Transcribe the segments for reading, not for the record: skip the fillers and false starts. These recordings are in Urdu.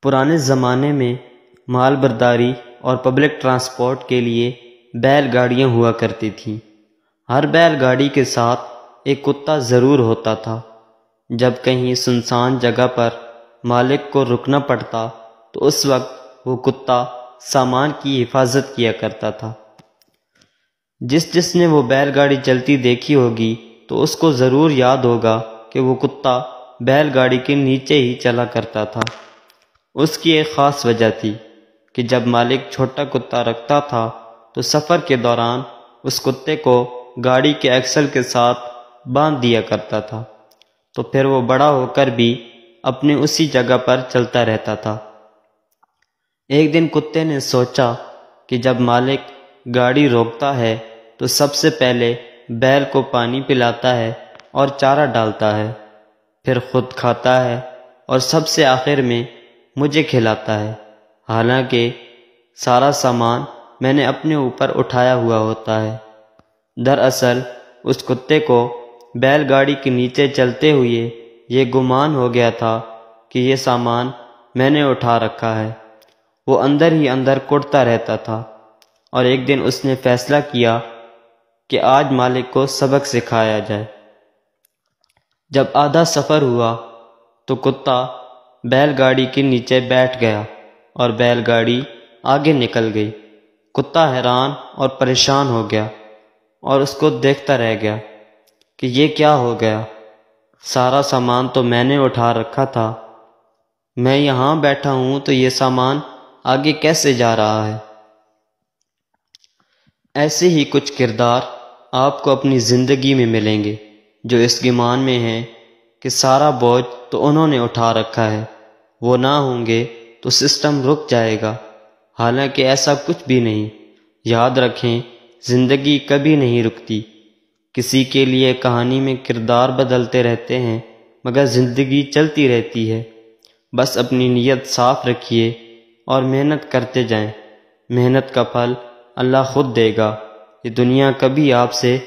پرانے زمانے میں مال برداری اور پبلک ٹرانسپورٹ کے لیے بیل گاڑیاں ہوا کرتی تھیں۔ ہر بیل گاڑی کے ساتھ ایک کتا ضرور ہوتا تھا۔ جب کہیں سنسان جگہ پر مالک کو رکنا پڑتا تو اس وقت وہ کتا سامان کی حفاظت کیا کرتا تھا۔ جس نے وہ بیل گاڑی چلتی دیکھی ہوگی تو اس کو ضرور یاد ہوگا کہ وہ کتا بیل گاڑی کے نیچے ہی چلا کرتا تھا۔ اس کی ایک خاص وجہ تھی کہ جب مالک چھوٹا کتا رکھتا تھا تو سفر کے دوران اس کتے کو گاڑی کے ایکسل کے ساتھ باندھ دیا کرتا تھا، تو پھر وہ بڑا ہو کر بھی اپنے اسی جگہ پر چلتا رہتا تھا۔ ایک دن کتے نے سوچا کہ جب مالک گاڑی روکتا ہے تو سب سے پہلے بیل کو پانی پلاتا ہے اور چارہ ڈالتا ہے، پھر خود کھاتا ہے اور سب سے آخر میں مجھے کھلاتا ہے، حالانکہ سارا سامان میں نے اپنے اوپر اٹھایا ہوا ہوتا ہے۔ دراصل اس کتے کو بیل گاڑی کے نیچے چلتے ہوئے یہ گمان ہو گیا تھا کہ یہ سامان میں نے اٹھا رکھا ہے۔ وہ اندر ہی اندر کڑتا رہتا تھا، اور ایک دن اس نے فیصلہ کیا کہ آج مالک کو سبق سکھایا جائے۔ جب آدھا سفر ہوا تو کتا بیل گاڑی کے نیچے بیٹھ گیا اور بیل گاڑی آگے نکل گئی۔ کتا حیران اور پریشان ہو گیا اور اس کو دیکھتا رہ گیا کہ یہ کیا ہو گیا، سارا سامان تو میں نے اٹھا رکھا تھا، میں یہاں بیٹھا ہوں تو یہ سامان آگے کیسے جا رہا ہے۔ ایسے ہی کچھ کردار آپ کو اپنی زندگی میں ملیں گے جو اس گمان میں ہیں کہ سارا بوجھ تو انہوں نے اٹھا رکھا ہے، وہ نہ ہوں گے تو سسٹم رک جائے گا، حالانکہ ایسا کچھ بھی نہیں۔ یاد رکھیں، زندگی کبھی نہیں رکتی۔ کسی کے لیے کہانی میں کردار بدلتے رہتے ہیں مگر زندگی چلتی رہتی ہے۔ بس اپنی نیت صاف رکھیے اور محنت کرتے جائیں، محنت کا پھل اللہ خود دے گا۔ یہ دنیا کبھی آپ سے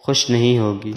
خوش نہیں ہوگی۔